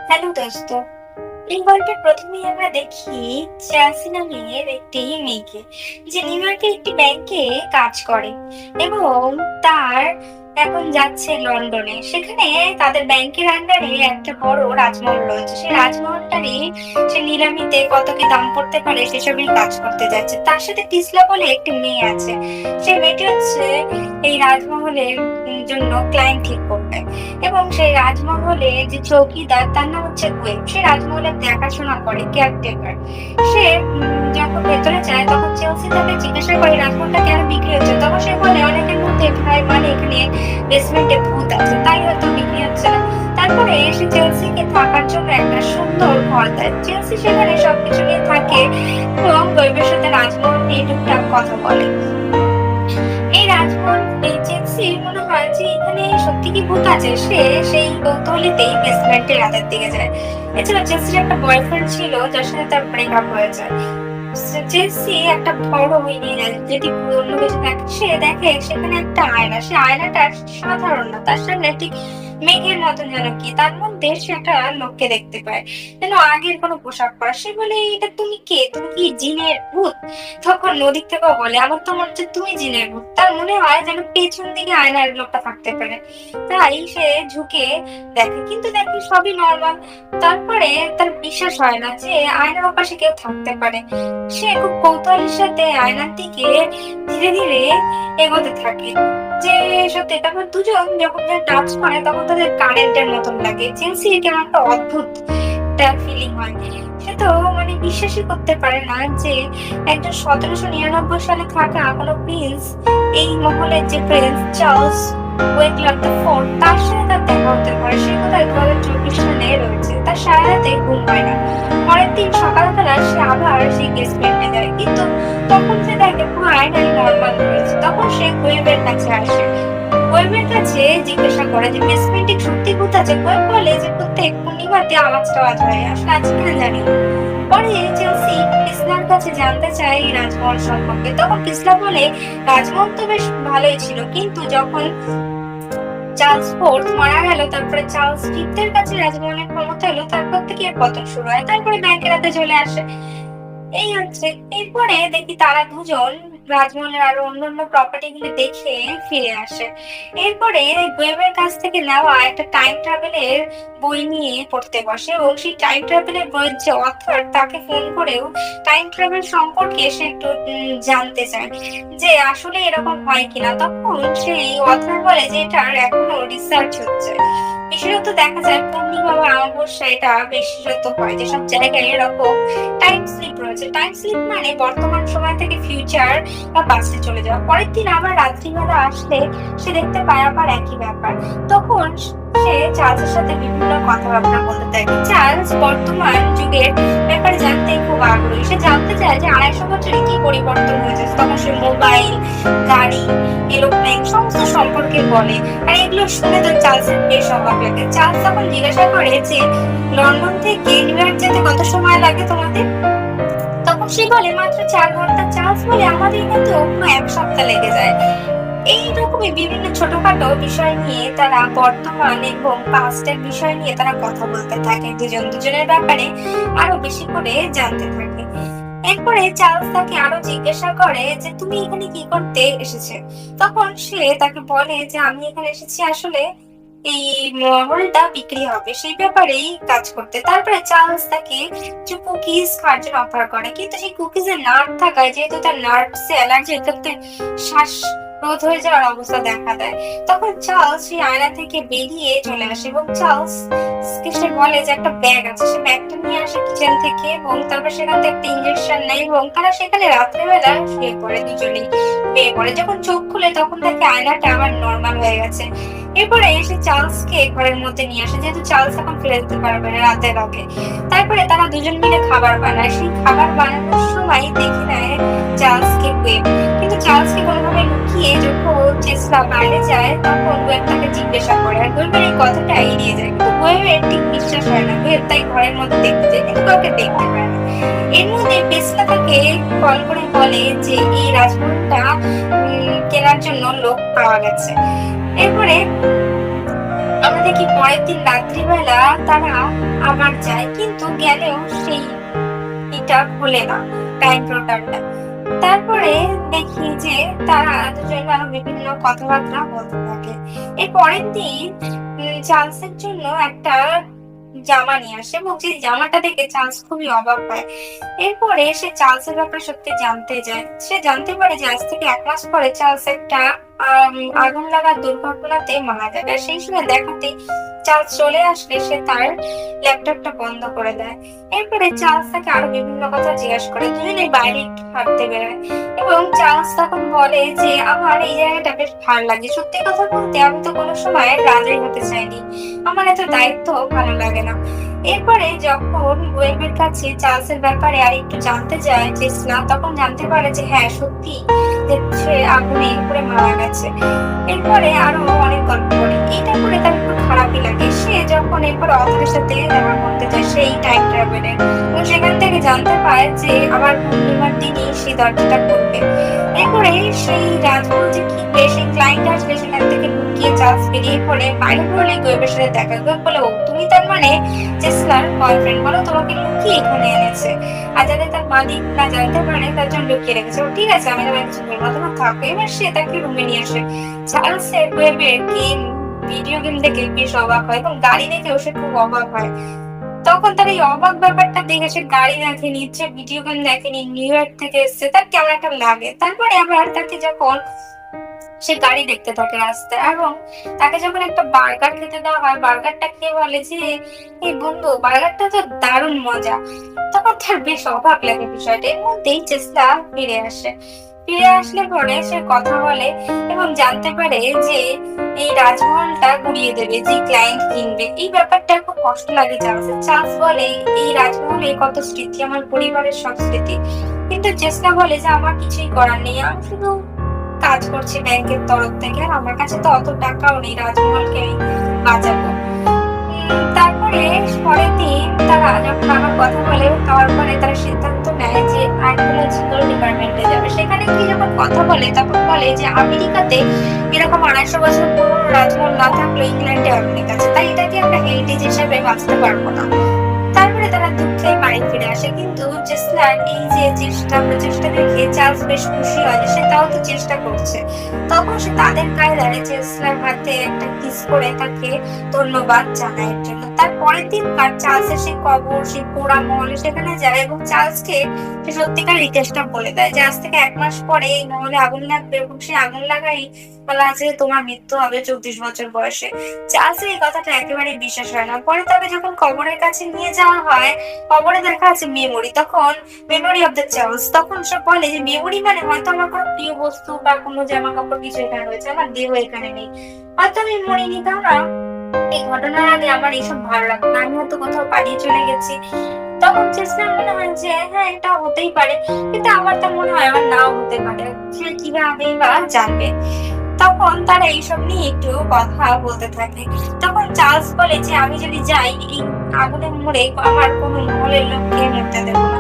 Hello দোস্ত। এই গল্পের প্রথমেই আমরা দেখি চেলসি নামের একটি মেয়েকে, যে নিউ ইয়র্কের একটি ব্যাংকে কাজ করে এবং তার এখন যাচ্ছে লন্ডনে। সেখানে তাদের ব্যাংকের আন্ডারে একটা বড় রাজমহল রয়েছে। সেই রাজমহলটারই সে নিলামিতে কত কি দাম পড়তে পারে সেসবই কাজ করতে যাচ্ছে। তার সাথে টিসলা বলে একটি মেয়ে আছে। সেই মেয়েটি হচ্ছে এই রাজমহলের জন্য ক্লায়েন্ট ঠিক করবে, এবং সেই রাজমহলে যে চৌকিদার তার নাম হচ্ছে ওয়েব। সে রাজমহলের দেখাশোনা করে, কেয়ারটেকার। সে যখন ভেতরে যায় তখন চেলসি তাকে জিজ্ঞাসা করে রাজমহলটা কেন বিক্রি হচ্ছে। তখন সে বলে অনেকের মধ্যে ভয়, মানে এখানে বেসমেন্টে ভূত আছে, তাই হয়তো বিক্রি হচ্ছে না। তারপরে সে চেলসিকে থাকার জন্য একটা সুন্দর ঘর দেয়। চেলসি সেখানে সবকিছু নিয়ে থাকে এবং ওয়েবের সাথে রাজমহল নিয়ে টুকটাক কথা বলে। এই রাজমহল চেলসির মনে হয় যে এখানে সত্যি কি ভূত আছে। সে সেই কৌতূহলীতেই বেসমেন্টের রাতের দিকে যায়। এছাড়া চেলসির একটা বয়ফ্রেন্ড ছিল যার সাথে তার ব্রেকআপ হয়ে যায়। চেলসি একটা বড় বই নিয়ে যায়, যেটি অন্য কিছু দেখে। সে দেখে সেখানে একটা আয়না। সে আয়নাটা সাধারণ না, তার সামনে ঠিক মেঘের মতন যেন কি, তার মধ্যে সে একটা লোককে দেখতে পায়, যেন আগের কোনো পোশাক পরা। সে বলে, এটা তুমি কে? তুমি কি জিনের ভূত? তখন নদীর থেকেও বলে, আমার তো মনে হচ্ছে তুমি জিনের ভূত। তার মনে হয় যেন পেছন দিকে আয়নার লোকটা থাকতে পারে, তাই সে ঝুঁকে দেখে, কিন্তু দেখে সবই নর্মাল। তারপরে তার বিশ্বাস হয় না যে আয়নার ওপাশে কেউ থাকতে পারে। সে খুব কৌতূহলের সাথে আয়নার দিকে ধীরে ধীরে এগোতে থাকে, যে সত্যি। তারপর দুজন যখন টাচ করে তখন তাদের কারেন্টের মতন লাগে। চেলসির কেমন একটা অদ্ভুত ফিলিং হয়। সে তো মানে বিশ্বাসই করতে পারে না যে একজন 1799 সালে থাকা কোনো প্রিন্স, এই মহলের যে প্রিন্স চার্লস ওয়েকলার দ্য ফোর্থ, তার সাথে তার দেখা হতে পারে। সে কোথায় 2024 সালে রয়েছে। তার সারা রাতে ঘুম হয় না। পরের দিন সকালবেলা সে আবার সেই বেসমেন্টে যায়, কিন্তু তখন সে দেখে পুরো আয়নায় নর্মাল রয়েছে। তখন সে ওয়েবের কাছে আসে। ওয়েবের কাছে জিজ্ঞাসা করে যে বেসমেন্টে সত্যি ভূত আছে। ওয়েব বলে যে প্রত্যেক পূর্ণিমাতে আওয়াজ টাওয়াজ হয়, আসলে আজকে না জানি না। পরে চেলসি কৃষ্ণার কাছে জানতে চায় এই রাজমহল সম্পর্কে। তখন কৃষ্ণা বলে, রাজমহল তো বেশ ভালোই ছিল, কিন্তু যখন চার্লস ফোর্থ মারা গেল, তারপরে চার্লস ফিফথের কাছে রাজমহলের ক্ষমতা এলো, তারপর থেকে এর পতন শুরু হয়। তারপরে ব্যাংকের হাতে চলে আসে। এই হচ্ছে। এরপরে দেখি তারা দুজন রাজমহলের আরো অন্যান্য প্রপার্টি গুলো দেখে ফিরে আসে। এরপরে ওয়েবের কাছ থেকে নেওয়া একটা টাইম ট্রাভেলের বই নিয়ে পড়তে বসে, এবং সেই টাইম ট্রাভেলের বইয়ের যে অথর তাকে ফোন করেও টাইম ট্রাভেল সম্পর্কে সে একটু জানতে চায়, যে আসলে এরকম হয় কিনা। তখন সেই অথর বলে যে এটার এখনো রিসার্চ হচ্ছে। বিশেষত দেখা যায় পূর্ণিমা বা অমাবস্যা এটা বিশেষত হয়, যেসব জায়গায় এরকম টাইম স্লিপ রয়েছে। টাইম স্লিপ মানে বর্তমান সময় থেকে ফিউচার বা পাস্টে চলে যাওয়া। পরের দিন আবার রাত্রিবেলা আসলে সে দেখতে পায় আবার একই ব্যাপার। তখন সে চার্লসের সাথে বিভিন্ন কথাবার্তা বলতে থাকে। চার্লস বর্তমান যুগের ব্যাপারে জানতে খুব আগ্রহী। সে জানতে চায় যে 250 বছরে কি পরিবর্তন হয়েছে। তখন সে মোবাইল, গাড়ি, এরোপ্লেন সমস্ত সম্পর্কে বলে। আর এগুলো শুনে তো চার্লসের বেশ অবাক লাগে। চার্লস তখন জিজ্ঞাসা করে যে লন্ডন থেকে নিউ ইয়র্ক যেতে কত সময় লাগে তোমাদের। তখন সে বলে মাত্র 4 ঘন্টা। চার্লস বলে আমাদের কিন্তু অন্য 1 সপ্তাহ লেগে যায়। এইরকমই বিভিন্ন ছোটখাটো বিষয় নিয়ে তারা, বর্তমান এবং পাস্টের বিষয় নিয়ে তারা কথা বলতে থাকে, দুজন দুজনের ব্যাপারে আরো বেশি করে জানতে থাকে। এরপরে চার্লস তাকে আরো জিজ্ঞাসা করে যে তুমি এখানে কি করতে এসেছে। তখন সে তাকে বলে যে আমি এখানে এসেছি আসলে এই মহলটা বিক্রি হবে সেই ব্যাপারেই কাজ করতে। তারপরে চার্লস তাকে কিছু কুকিজ খাওয়ার জন্য অফার করে, কিন্তু সেই কুকিজের নাট থাকায়, যেহেতু তার নাটসে অ্যালার্জি, এটাতে শ্বাস রোধ হয়ে যাওয়ার অবস্থা দেখা দেয়। তখন চার্লস সেই আয়না থেকে বেরিয়ে চলে আসে, এবং চার্লস সে বলে যে একটা ব্যাগ আছে। সে ব্যাগটা নিয়ে আসে কিচেন থেকে, এবং তারপর সেখান থেকে একটা ইঞ্জেকশন নেয়, এবং তারা সেখানে রাত্রেবেলা শুয়ে পড়ে, দুজনেই শুয়ে পড়ে। যখন চোখ খুলে তখন দেখে আয়নাটা আবার নর্মাল হয়ে গেছে। এরপরে এসে চার্লসকে ঘরের মধ্যে নিয়ে আসে, যেহেতু চার্লস এখন ফিরে যেতে পারবে না রাতের আগে। তারপরে তারা দুজন মিলে খাবার বানায়। সেই খাবার বানানোর সময় দেখে নেয় চার্লসকে ওয়েব, কিন্তু চার্লসকে কোনোভাবে লুকিয়ে যখন চেষ্টা বাইরে যায় তখন ওয়েব তাকে জিজ্ঞাসা করে, আর ওয়েবের এই কথাটা এড়িয়ে যায়। কিন্তু ওয়েবের ঠিক বিশ্বাস হয় না। ওয়েব তাই ঘরের মধ্যে দেখতে যায়, কিন্তু কাউকে দেখতে পায় না। এর মধ্যে পেসলা তাকে কল করে বলে যে এই রাজমহলটা কেনার জন্য লোক পাওয়া গেছে। এরপরে আমরা দেখি পরের দিন রাত্রিবেলা তারা আবার যায়, কিন্তু গেলেও সেই এটা খোলে না, টাইম পোর্টালটা। তারপরে দেখি যে তারা দুজন আরো বিভিন্ন কথাবার্তা বলতে থাকে। এর পরের দিন চার্লসের জন্য একটা জামা নিয়ে আসে এবং যে জামাটা দেখে চার্লস খুবই অবাক হয়। এরপরে সে চার্লসের ব্যাপারে সত্যি জানতে যায়। সে জানতে পারে যে আজ থেকে 1 মাস পরে চার্লস একটা আগুন লাগার দুর্ঘটনাতে মারা যাবে। সেই সময় দেখাতে চার্লস চলে আসলে সে তার ল্যাপটপটা বন্ধ করে দেয়। এরপরে চার্লস তাকে আরো বিভিন্ন কথা জিজ্ঞাসা করে। দুজনে বাইরে একটু হাঁটতে বেরোয় এবং চার্লস তখন বলে যে আমার এই জায়গাটা বেশ ভালো লাগে। সত্যি কথা বলতে আমি তো কোনো সময় রাজাই হতে চাইনি, আমার এত দায়িত্ব ভালো লাগে না। এরপরে যখন ওয়েবের কাছে চার্লসের ব্যাপারে আর একটু জানতে যায় জেসনা, তখন জানতে পারে যে হ্যাঁ সত্যি যে সে আগুনে পুড়ে মারা গেছে। এরপরে আরো অনেক গল্প করে, এটা করে তার একটু খারাপই লাগে। সে যখন এরপরে অথরের সাথে দেখা করতে যায় সেই টাইম ট্রাভেলে, এবং সেখান থেকে জানতে পায় যে আবার পূর্ণিমার দিনই সেই দরজাটা খুলবে। এরপরে সেই রাজমহল যে কিনবে সেই ক্লায়েন্ট আসবে, সেখান থেকে লুকিয়ে চার্লস বেরিয়ে পড়ে। বাইরে পড়লে গোয়েবের সাথে দেখা। গোয়েব বলে, ও তুমি তার মানে জেসনার বয়ফ্রেন্ড, বলো তোমাকে লুকিয়ে এখানে এনেছে, আর যাতে তার মালিক না জানতে পারে তার জন্য লুকিয়ে রেখেছে। ও ঠিক আছে, আমি তোমার কিছু বলবো, তোমার থাকো। এবার সে তাকে রুমে নিয়ে আসে। চার্লস ওয়েবের গেম ভিডিও গেম দেখে বেশ অবাক হয় এবং গাড়ি দেখেও সে খুব অবাক হয়। তখন তার এই অবাক ব্যাপারটা দেখে সে গাড়ি দেখেনি, সে ভিডিও গেম দেখেনি, নিউ ইয়র্ক থেকে এসছে, তার কেমন একটা লাগে। তারপরে আবার তাকে যখন সে গাড়ি দেখতে থাকে রাস্তায়, এবং তাকে যখন একটা বার্গার খেতে দেওয়া হয়, বার্গারটা খেয়ে বলে যে এই বন্ধু বার্গারটা তো দারুণ মজা। তখন তার বেশ অবাক লাগে বিষয়টা। এর মধ্যেই চেষ্টা ফিরে আসে। ফিরে আসলে পরে সে কথা বলে এবং জানতে পারে যে এই রাজমহলটা গুড়িয়ে দেবে যে ক্লায়েন্ট কিনবে। এই ব্যাপারটা খুব কষ্ট লাগে চার্লসের। চার্লস বলে এই রাজমহলে কত স্মৃতি, আমার পরিবারের সব স্মৃতি। কিন্তু চেষ্টা বলে যে আমার কিছুই করার নেই, আমি শুধু কাজ করছি ব্যাংকের তরফ থেকে, আর আমার কাছে তো অত টাকাও নেই রাজমহলকে আমি বাঁচাবো। তারপরে পরের দিন তারা যখন আবার কথা বলে, তারপরে তারা সিদ্ধান্ত নেয় যে আর্কিওলজিক্যাল ডিপার্টমেন্টে যাবে। সেখানে গিয়ে যখন কথা বলে তখন বলে যে আমেরিকাতে এরকম 250 বছর পুরনো রাজমহল না থাকলে ইংল্যান্ডে অনেক আছে, তাই এটাকে আমরা হেরিটেজ হিসেবে বাঁচতে পারবো না। তারপরে তারা দুঃখে বাড়ি ফিরে আসে। কিন্তু জেসলার এই যে প্রচেষ্টা দেখে চার্লস বেশ খুশি হয় যে সে তাও তো চেষ্টা করছে। তখন সে তাদের গায়ে দাঁড়িয়ে জেসলার হাতে একটা কিস করে তাকে ধন্যবাদ জানায় এর জন্য। তার পরের দিন চার্লসের সেই কবর, সেই পোড়া মহলে সেখানে যায় এবং চার্লসকে সে সত্যিকার ইতিহাসটা বলে দেয় যে আজ থেকে 1 মাস পরে এই মহলে আগুন লাগবে এবং সেই আগুন লাগাই বলা আছে তোমার মৃত্যু হবে 24 বছর বয়সে। চার্লসের এই কথাটা একেবারেই বিশ্বাস হয় না। পরে তাকে যখন কবরের কাছে নিয়ে যাওয়া হয়, কবরে দেখা আছে মেমোরি, তখন মেমোরি অফ দ্য চার্লস। তখন সে বলে যে মেমোরি মানে হয়তো আমার কোনো প্রিয় বস্তু বা কোনো জামা কাপড় কিছু এখানে রয়েছে, আমার দেহ এখানে নেই, হয়তো আমি মরিনি, কারণ এই ঘটনার আগে আমার এইসব ভালো লাগতো না, আমি হয়তো কোথাও পালিয়ে চলে গেছি। তখন চেষ্টা মনে হয় যে হ্যাঁ এটা হতেই পারে, কিন্তু আমার তো মনে হয় আমার নাও হতে পারে, সে কিভাবেই বা জানবে। তখন তারা এইসব নিয়ে একটু কথা বলতে থাকে। তখন চার্লস বলে যে আমি যদি যাই এই আগুনে মরে আমার কোনো মহলের লোককে মরতে দেবো না।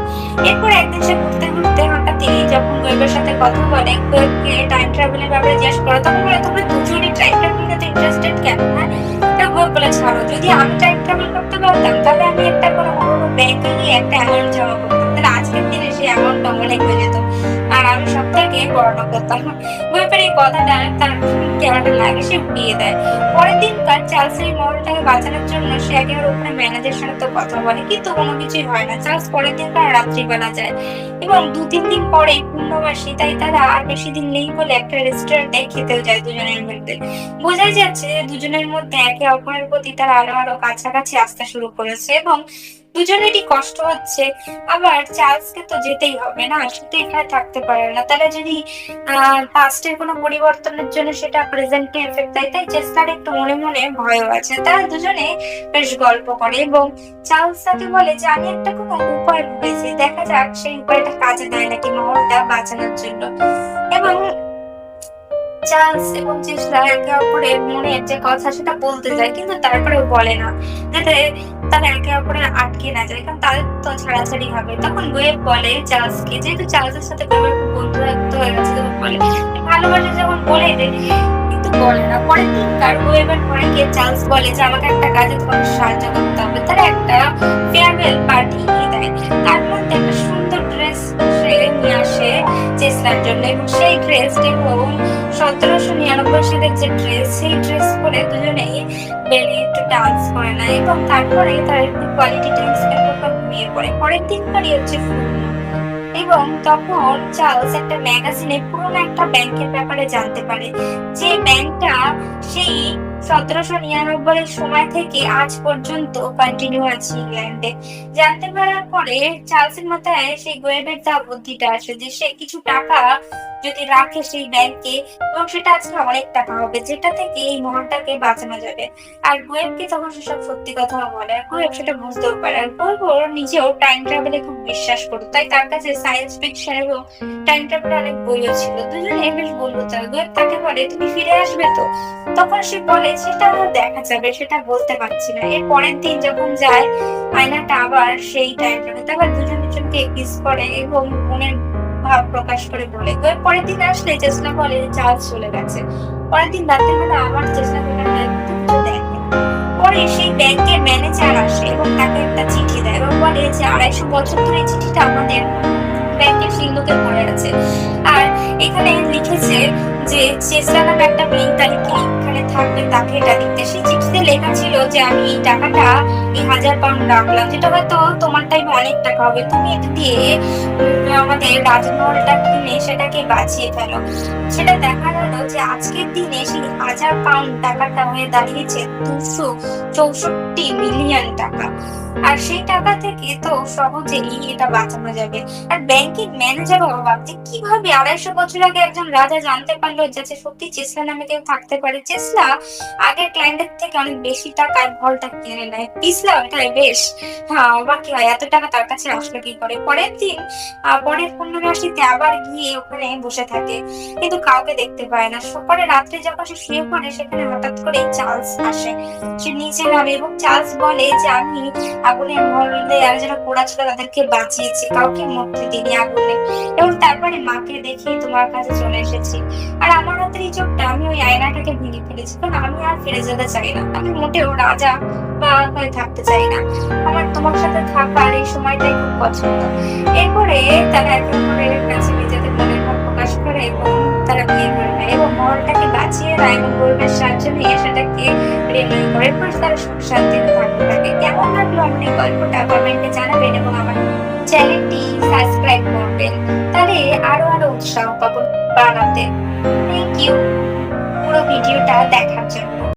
এরপর একদিন সে ঘুরতে ঘুরতে হঠাৎই যখন গোয়েবের সাথে কথা বলে, গোয়েবকে টাইম ট্রাভেলের ব্যাপারে জিজ্ঞেস করে, তখন বলে তোমরা দুজনই টাইম ট্রাভেলিংয়ে ইন্টারেস্টেড কেন? হ্যাঁ, গোয়েব বলে ছাড়ো, যদি আমি টাইম ট্রাভেল করতে পারতাম তাহলে আমি একটা কোনো ব্যাংকে গিয়ে একটা অ্যামাউন্ট জমা করতাম, তাহলে আজকের দিনে সেই অ্যামাউন্টটা অনেক হয়ে যেত আর আমি সব থেকে পড়ানো করতাম। গোয়েবের এই কথাটা তার কেমনটা লাগে সে উড়িয়ে দেয়। পরের দিন তার চার্লসের মহলটাকে বাঁচানোর জন্য সে একেবারে উপরে ম্যানেজারের সাথে তো কথা বলে, কিন্তু কোনো কিছুই হয় না। চার্লস পরের দিন তার রাত্রিবেলা যায় এবং 2-3 দিন পরে পূর্ণবাসী, তাই তারা আর বেশি দিন নেই বলে একটা রেস্টুরেন্টে খেতেও যায় দুজনের মধ্যে। বোঝাই যাচ্ছে দুজনের মধ্যে একে অপরের প্রতি তারা আরো আরো কাছাকাছি আসতে শুরু করেছে এবং দুজনেরই কষ্ট হচ্ছে। আবার চার্লসকে তো যেতেই হবে না, সে তো এখানে থাকতে পারে না, তাহলে যদি পাস্টের কোনো পরিবর্তনের জন্য সেটা প্রেজেন্টে এফেক্ট দেয়, তাই চেষ্টার একটু মনে মনে ভয়ও আছে। তারা দুজনে বেশ গল্প করে এবং চার্লস তাকে বলে যে আমি একটা কোনো উপায় ভেবেছি, দেখা যাক সেই উপায়টা কাজে দেয় নাকি মহলটা বাঁচানোর জন্য। এবং চার্লস এবং চেষ্টা একে অপরের মনের যে কথা সেটা বলতে যায়, কিন্তু তারপরেও বলে না, যাতে তারা একে অপরে আটকে না যায়, কারণ তাদের তো ছাড়াছাড়ি হবে। তখন ওয়েব বলে চার্লসকে, যেহেতু চার্লসের সাথে ওয়েবের খুব বন্ধুত্ব হয়ে গেছে, তখন বলে ভালোবাসা যখন বলে দেয়, কিন্তু বলে না। পরের দিনকার গোয়েবের ঘরে গিয়ে চার্লস বলে যে আমাকে একটা কাজে তোমাকে সাহায্য করতে হবে। তারা একটা ফেয়ারওয়েল পার্টি দেয়। তার মধ্যে একটা সুন্দর ড্রেস সে নিয়ে আসে চেসলার জন্য, এবং সেই ড্রেস এবং 1799 সালের যে ড্রেস, সেই ড্রেস পরে দুজনেই বেরিয়ে একটু ডান্স করে নেয়, এবং তারপরে তারা একটু কোয়ালিটি টাইম স্পেন্ড করে ঘুমিয়ে পড়ে। পরের দিনকারই হচ্ছে ফুল মুন, এবং তখন চার্লস একটা ম্যাগাজিনে পুরোনো একটা ব্যাংকের ব্যাপারে জানতে পারে, যে ব্যাংকটা সেই 1799 সময় থেকে আজ পর্যন্ত কন্টিনিউ আছে ইংল্যান্ডে। জানতে পারার পরে চার্লসের মাথায় সেই গোয়েবের দা বুদ্ধিটা আসে যে সে কিছু টাকা যদি রাখে সেই ব্যাংকে, এবং সেটা আজকে অনেক টাকা হবে, যেটা থেকে এই মহলটাকে বাঁচানো যাবে। আর গোয়েবকে তখন সেসব সত্যি কথা বলে, আর গোয়েব সেটা বুঝতেও পারে। আর গোয়েব ওর নিজেও টাইম ট্রাভেলে খুব বিশ্বাস করতো, তাই তার কাছে সায়েন্স ফিকশন এবং টাইম ট্রাভেলের অনেক বইও ছিল। দুজনে বেশ বলবো, গোয়েব তাকে বলে তুমি ফিরে আসবে তো? তখন সে বলে সেটা দেখা যাবে, সেটা বলতে পারছি না। এর পরের দিন যখন যায়, আয়নাটা আবার সেই টাইম ট্রাভেল, তারপর দুজন দুজনকে কিস করে এবং মনের ভাব প্রকাশ করে বলে। পরের দিন আসলে চেষ্টা বলে চার্লস চলে গেছে। পরের দিন রাতের বেলা আবার চেষ্টা করে দেখে, পরে সেই ব্যাংকের ম্যানেজার আসে এবং তাকে একটা চিঠি দেয় এবং বলে যে 250 বছর ধরে এই চিঠিটা আমাদের ব্যাংকের সেই লোকের পড়ে আছে। আর এখানে লিখেছে যে চেষ্টা নামে একটা মেয়ে তারিখে এখানে থাকবে, তাকে এটা দিতে। সেই চিঠিতে লেখা ছিল যে আমি এই টাকাটা, এই 1000 পাউন্ড রাখলাম, যেটা হয়তো তোমার টাইমে অনেক টাকা হবে, তুমি এটা দিয়ে আমাদের রাজমহলটা কিনে সেটাকে বাঁচিয়ে ফেলো। সেটা দেখা গেল যে আজকের দিনে সেই 1000 পাউন্ড টাকাটা হয়ে দাঁড়িয়েছে 264 মিলিয়ন টাকা। আর সেই টাকা থেকে তো সহজেই এটা বাঁচানো যাবে। আর ব্যাংকের ম্যানেজার অবাক যে কিভাবে 250 বছর আগে একজন রাজা জানতে পারলো যে সত্যি চেসলা নামে কেউ থাকতে পারে। চেসলা আগের ক্লায়েন্টের থেকে অনেক বেশি টাকায় ভলটা কিনে নেয়। পিছলা এটাই বেশ অবাক হয়, এত টাকা তার কাছে আসলো কি করে। পরের দিন পরের 15 রাশিতে আবার গিয়ে ওখানে বসে থাকে, কিন্তু কাউকে দেখতে পায় না। পরে রাত্রে যখন সে শুয়ে পড়ে, সেখানে হঠাৎ করে চার্লস আসে। সে নিচে নামে এবং চার্লস বলে যে আমি আগুনের মহলে আর যারা পোড়া ছিল তাদেরকে বাঁচিয়েছি, কাউকে মরতে দিইনি আগুনে, এবং তারপরে মাকে দেখে তোমার কাছে চলে এসেছি। আর আমার হাতের এই চোখটা, আমি ওই আয়নাটাকে ভেঙে ফেলেছি, কারণ আমি আর ফিরে যেতে চাই না। আমি মোটেও রাজা বা হয়ে থাকতে চাই না। আমার তোমার সাথে থাকার এই সময়টাই খুব পছন্দ। এরপরে তারা একে অপরের কাছে নিজেদের মনের ভাব প্রকাশ করে এবং তারা বিয়ে করে নেয় এবং মহলটাকে বাঁচিয়ে নেয় এবং গরিবের সাহায্য নিয়ে সেটাকে রিনিউ করে। এরপর তারা সুখ শান্তিতে থাকতে থাকে। কেমন লাগলো আমার এই গল্পটা কমেন্টে জানাবেন এবং আমার চ্যানেলটি সাবস্ক্রাইব করবেন, তাহলে আরো উৎসাহ পাবো বানাতে। থ্যাংক ইউ পুরো ভিডিওটা দেখার জন্য।